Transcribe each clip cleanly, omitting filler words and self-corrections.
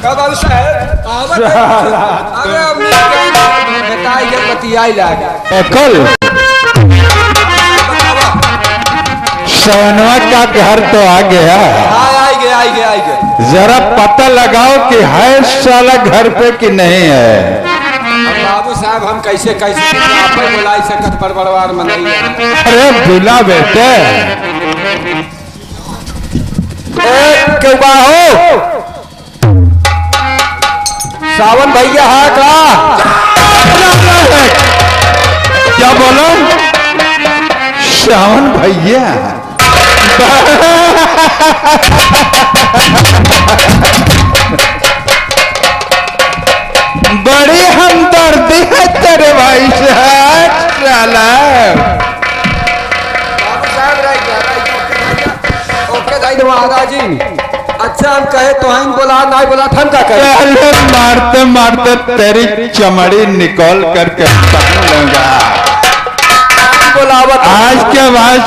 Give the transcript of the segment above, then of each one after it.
कब साहब अरे अम्मी बताई के बतियाई लागे कल सवनवा का घर तो आ गया। आई गए जरा पता लगाओ कि है साला घर पे कि नहीं है। बाबू साहब हम कैसे आप बुलाई सकत पर बड़वार मनाई। अरे बुला बेटे क्यों हो सावन भैया हाँ का क्या बोलो सावन भैया बड़ी हमदर्दी है तेरे भाई साहब। ओके दादाजी अच्छा हम कहे तो हम बोला नहीं बोला हम का कहे मारते मारते तेरी चमड़ी निकल करके लूंगा। बोलावत आज के बाद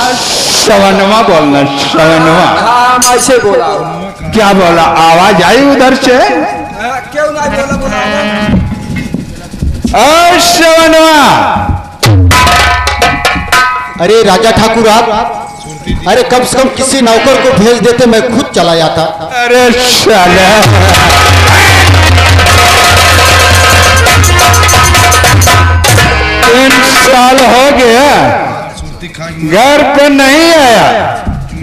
सवनवा बोलना सवनवा। हाँ ऐसे बोला क्या बोला आवाज आई उधर से क्यों नहीं बोला सवनवा। अरे राजा ठाकुर आप अरे कम से कम किसी नौकर को भेज देते मैं खुद चला जाता। अरे साले 3 साल हो गया घर पे नहीं आया।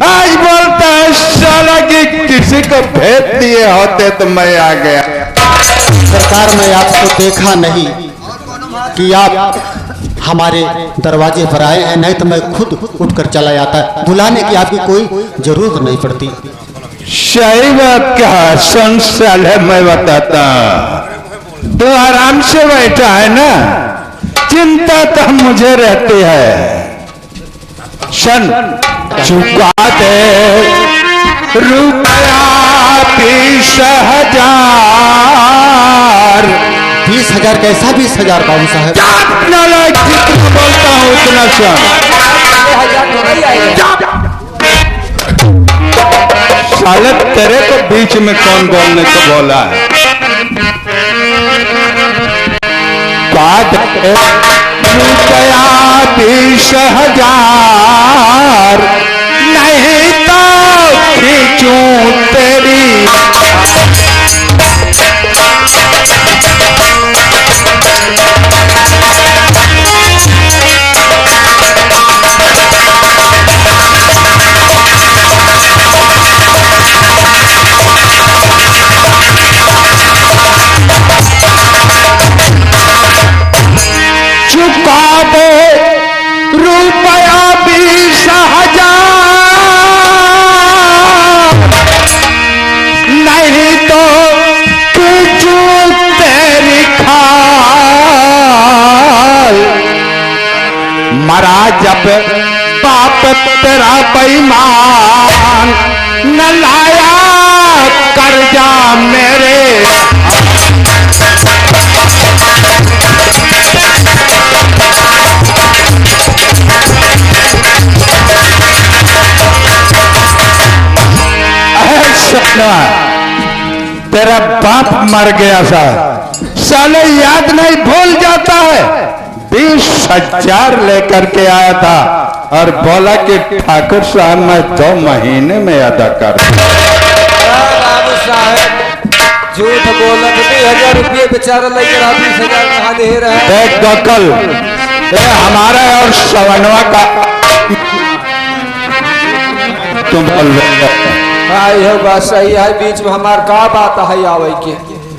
आज बोलता है साला कि किसी को भेज दिए होते तो मैं आ गया। सरकार मैं आपको देखा नहीं कि आप हमारे दरवाजे पर आए हैं, नहीं तो मैं खुद उठकर चला जाता। बुलाने की आपकी कोई जरूरत नहीं पड़ती। सही बात कहा सुन साले मैं बताता तो आराम से बैठा है ना चिंता तो मुझे रहती है। सन चुका दे रुपया 20,000। 20,000 कैसा 20,000 बाबू साहब? जितना बोलता हूँ उतना सन। साले तेरे को बीच में कौन बोलने को बोला है? रुपया 20,000 नहीं तो खींचूं तेरी। चुका दे रुपया 20,000 नहीं तो खींचूं तेरी खाल। मरा जब बाप तेरा बेईमान न लाया कर्जा मेरे। तेरा बाप मर गया था साले याद नहीं भूल जाता है। 20,000 लेकर के आया था और बोला कि ठाकुर साहब मैं 2 महीने में अदा कर। बाबू साहब झूठ बोला 20,000 रुपये बेचारा लेकर आप 20,000 कहाँ दे रहे हैं? देख गोकल हमारा और सवनवा का तुम बोल रहे आई हो बात सही है बीच में हमार का बात है आवे के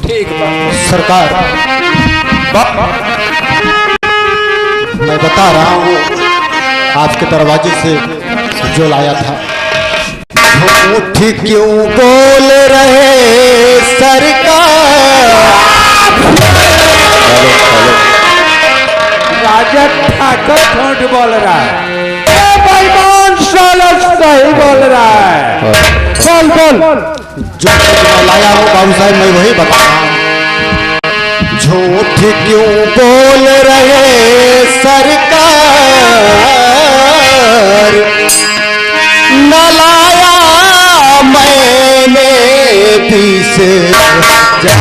ठीक बात। सरकार मैं बता रहा हूँ आपके दरवाजे से जो लाया था। झूठ क्यों बोल रहे सरकार? राजा ठाकुर झूठ बोल रहा है। सही बोल रहा है। बोल जो मैं लाया हूँ बाबू साहब मैं वही बता रहा हूँ। झूठ क्यों बोल रहे सरकार? न लाया मैंने 20,000। अरे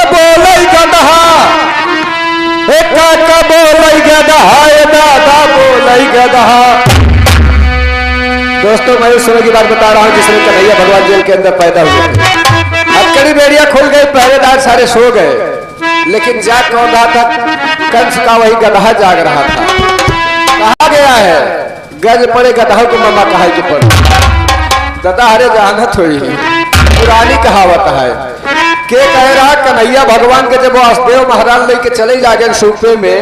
बोले गदहा एक काका बोले गदहा ए दादा बोले गदहा। दोस्तों मैं उस समय की बात बता रहा हूँ जिसमें कन्हैया भगवान जेल के अंदर पैदा हुए। हथकड़ी बेड़ियां खुल गई, पहरेदार सारे सो गए, लेकिन जाग कौन रहा था? कंस का वही गदहा जाग रहा था। कहा गया है गज पड़े गदहा को मम्मा कहा के पड़े गदा हरे जहानत हुई है, पुरानी कहावत है। के कह रहा कन्हैया भगवान के जब वासुदेव महाराज लेके चले जागे सूपे में,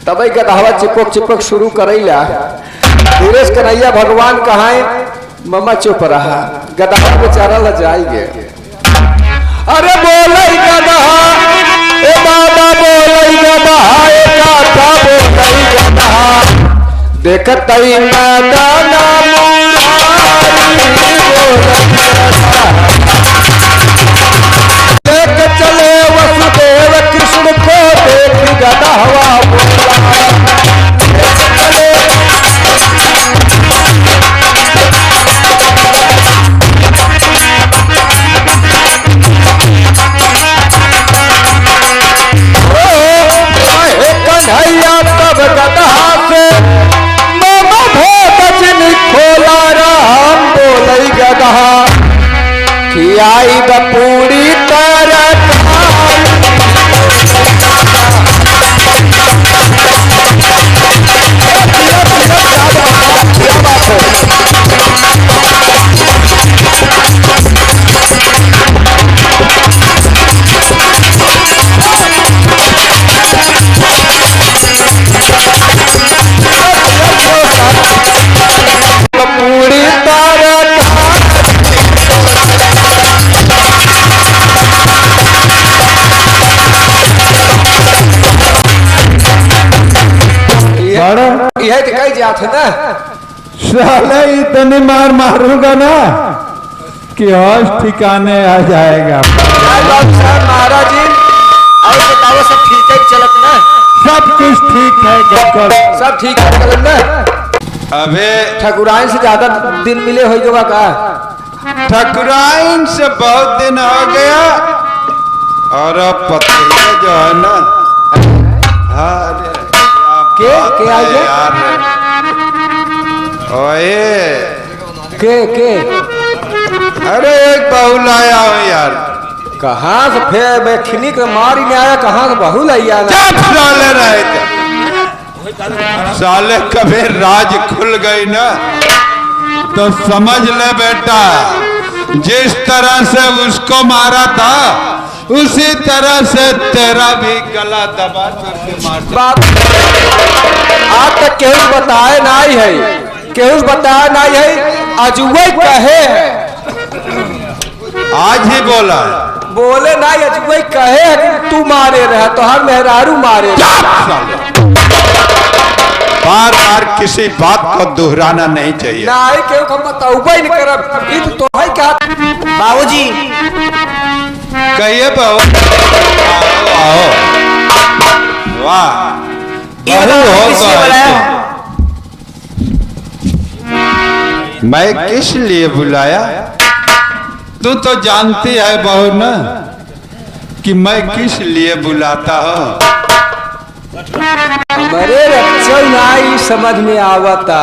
तब गदहवा चिपक चिपक शुरू करेला। धीरे से कन्हैया भगवान कहाए मम्मा चुप रहा, गदहा बेचारा लजाएंगे। अरे बोले गदहा ए दादा बोले गदहा ए काका बोले गदहा। देखत देख चले वसुदेव कृष्ण को देख गदहवा बोला। कन्हैया तब गदहा से मामा भोजन खोला राम बोले गदहा कि आई बपूरी यह तो कही जात है ना, साले इतनी मार मारूंगा ना कि होश ठिकाने आ जाएगा। महाराज जी और बताओ सब ठीक है चलत ना? सब कुछ ठीक है, सब ठीक है चलत ना? अबे ठकुराइन से ज्यादा दिन मिले हो गया का? ठकुराइन से बहुत दिन हो गया, और अब पत्नी जो है ना, हाँ के आ गया यार, ओए के अरे एक बहू लाया हूँ यार। कहाँ से? फिर मैं खिनी के मारी में आया, कहाँ से बहू लाइया? साले रहे साले कभी राज खुल गई ना तो समझ ले बेटा, जिस तरह से उसको मारा था उसी तरह से तेरा भी गला दबा बाप आज तक केहू बताए नहीं है, केहू बताया नहीं है, अजुए कहे है। आज ही बोला बोले नहीं, अजुए कहे है कि तू मारे रहा तो हर मेहरारू मारे। बार बार किसी बात को दोहराना नहीं चाहिए। नहीं केहू हम बताऊ नहीं करब, ईद तो है क्या? बाबूजी कहिए बहू, आओ वाह मैं किस लिए बुलाया? तू तो जानती है बहू ना कि मैं किस लिए बुलाता हूँ। हमारे रक्षा नहीं समझ में आवता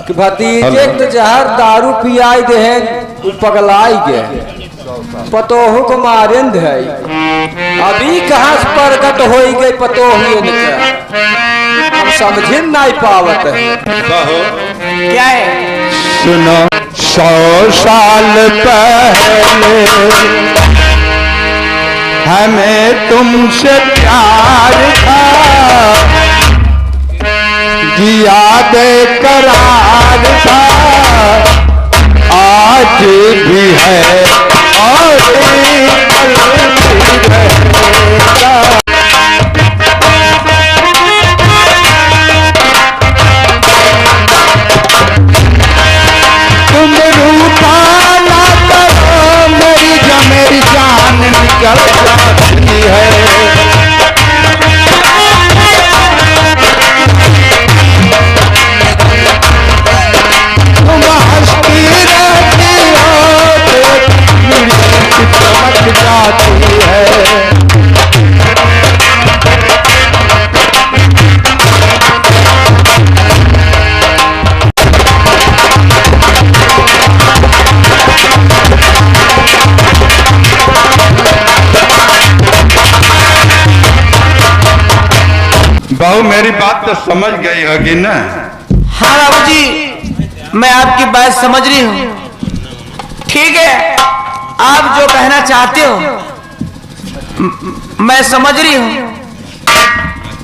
कि भतीजे तो जहर दारू पियाई दे पगलाई गए, पतोहू को मारेंद है। अभी कहाँ से प्रकट हो गई पतोहू हम समझ नहीं पावत है। क्या है? सुनो 100 साल पहले हमें तुमसे प्यार था, जिया बेकरार था, आज भी है और कल भी रहेगा। तुम रूठा ना करो मेरी जान निकल जा। बहू मेरी बात तो समझ गई होगी ना? हाँ बाबूजी, मैं आपकी बात समझ रही हूँ। ठीक है, आप जो कहना चाहते हो मैं समझ रही हूँ,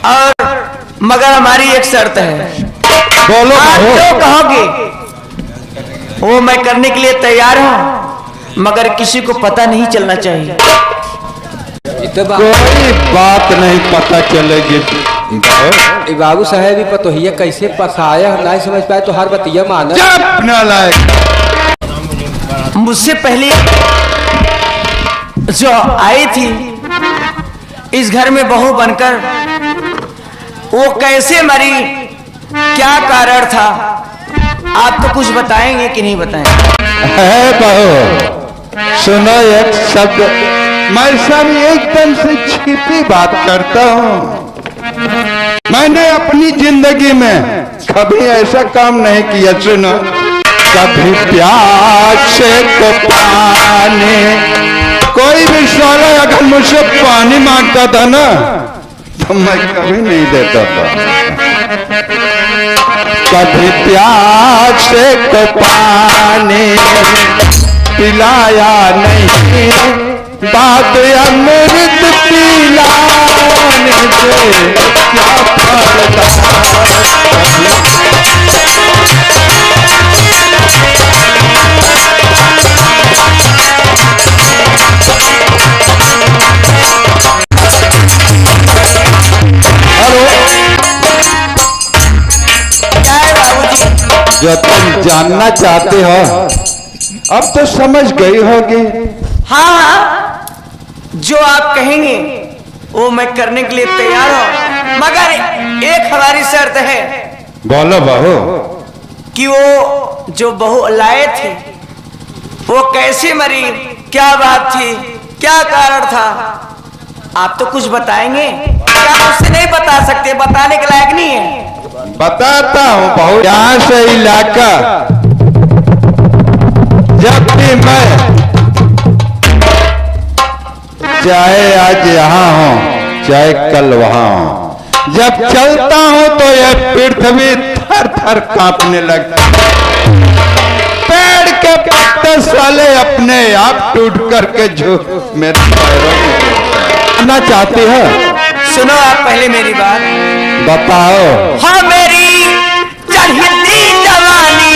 और मगर हमारी एक शर्त है। बोलो आप बहू। जो कहोगे वो मैं करने के लिए तैयार हूँ, मगर किसी को पता नहीं चलना चाहिए। कोई बात नहीं पता चलेगी बहू। बाबू साहेब ही पतोहिया कैसे फंसाया नहीं समझ पाए तो हर बतिया माना। चुप नालायक। मुझसे पहले जो आई थी इस घर में बहू बनकर, वो कैसे मरी, क्या कारण था, आप तो कुछ बताएंगे कि नहीं बताएंगे? है बहू, सुनो एक शब्द, मैं सब एकदम से छिपी बात करता हूँ। मैंने अपनी जिंदगी में कभी ऐसा काम नहीं किया। सुनो, कभी प्यासे को पानी, कोई भी साला अगर मुझसे पानी मांगता था ना तो मैं कभी नहीं देता था। कभी प्यासे को पानी पिलाया नहीं, बात अमृत पिलाने से क्या फायदा। जो तुम जानना चाहते हो अब तो समझ गई होगी। हाँ, जो आप कहेंगे वो मैं करने के लिए तैयार हूँ, मगर एक हमारी शर्त है। बोलो बहू। कि वो जो बहू लाए थे वो कैसे मरी, क्या बात थी, क्या कारण था, आप तो कुछ बताएंगे? क्या मुझसे नहीं बता सकते? बताने के लायक नहीं है। बताता हूँ बहू। यहाँ से इलाका जब भी मैं चाहे आज यहाँ हूँ चाहे कल वहाँ हूँ, जब चलता हूँ तो यह पृथ्वी थर थर कांपने लगती। पेड़ के पत्ते साले अपने आप टूट करके जो मेरे पैरों में गिरना चाहती है। सुनो आप पहले मेरी बात। बताओ। हाँ, मेरी चढ़ती जवानी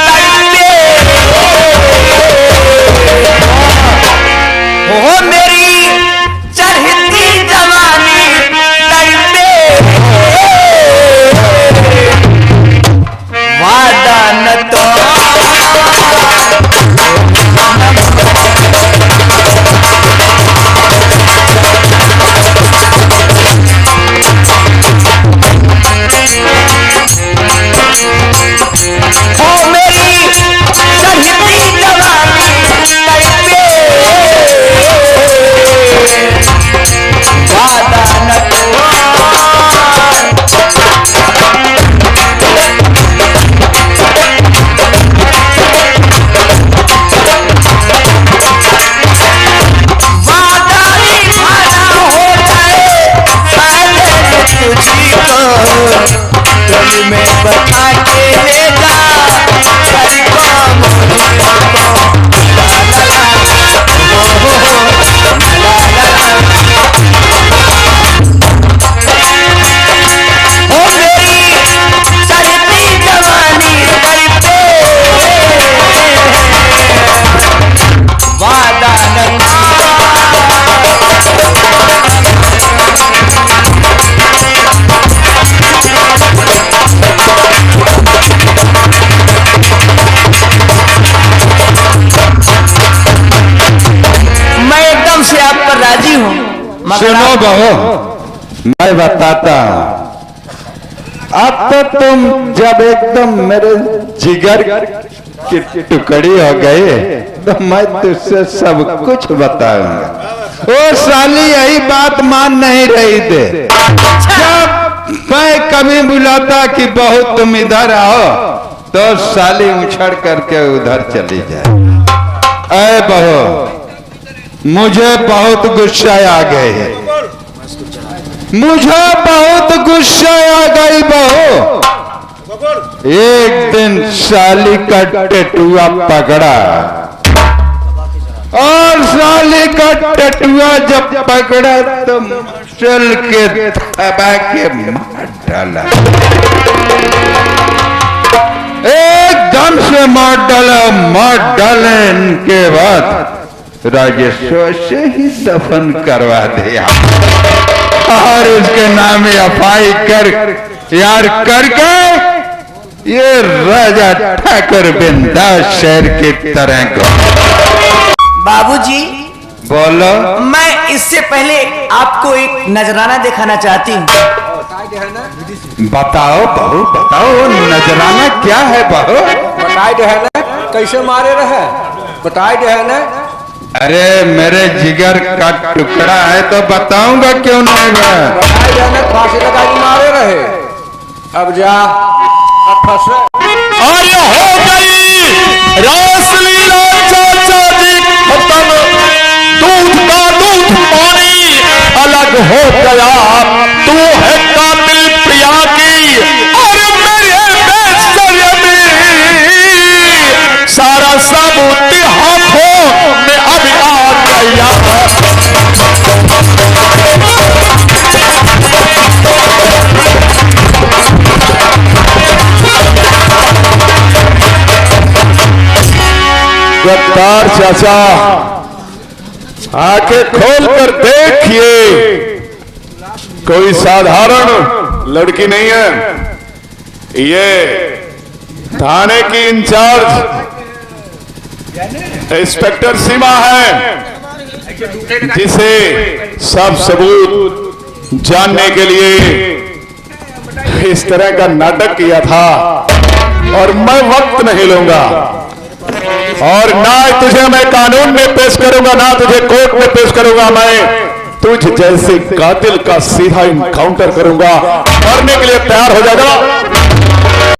तड़पे, हो मेरी चढ़ती जवानी तड़पे, वादा न तो में बता के ले जा। सुनो बहू, मैं बताता हूँ। अब तो तुम जब एकदम मेरे जिगर की टुकड़ी हो गई तो मैं तुझसे सब कुछ बताऊंगा। वो साली यही बात मान नहीं रही थी। जब मैं कभी बुलाता कि बहू तुम इधर आओ तो साली उछड़ करके उधर चली जाए। अरे बहू, मुझे बहुत गुस्सा आ गए है। मुझे बहुत गुस्सा आ गई बहू। एक दिन साली का टेटुआ पकड़ा और साली का टेटुआ जब पकड़ा तो चल के दबा के मार डाला, एकदम से मार डाला। मार डालने के बाद राजेश्वर से ही दफन करवा दिया और उसके नाम अफाई कर यार करके ये राजा ठाकुर बिंदास शहर की तरह। बाबूजी, बोलो। मैं इससे पहले आपको एक नजराना दिखाना चाहती हूँ। बताओ बहू, बताओ नजराना क्या है बहू? बताए दे है ना कैसे मारे रहे, बताए दे है ना। अरे मेरे जिगर का टुकड़ा है तो बताऊंगा क्यों नहीं मैं। बताए दे है ना, फांसी लगा के मारे रहे। अब जा, अब फंसे। और ये हो गई रासलीला चाचा जी खत्म, दूध का दूध पानी अलग हो गया। तू है कातिल प्रिया की और मेरे बेशर्मी, सारा सबूत हाथों में अब आ गया। गद्दार चाचा, आंखें खोल कर देखिए, कोई साधारण लड़की नहीं है। ये थाने की इंचार्ज इंस्पेक्टर सीमा है, जिसे सब सबूत जानने के लिए इस तरह का नाटक किया था। और मैं वक्त नहीं लूंगा और ना तुझे मैं कानून में पेश करूंगा, ना तुझे कोर्ट में पेश करूंगा। मैं तुझ जैसे कातिल का सीधा इनकाउंटर करूंगा। मरने के लिए तैयार हो जाएगा।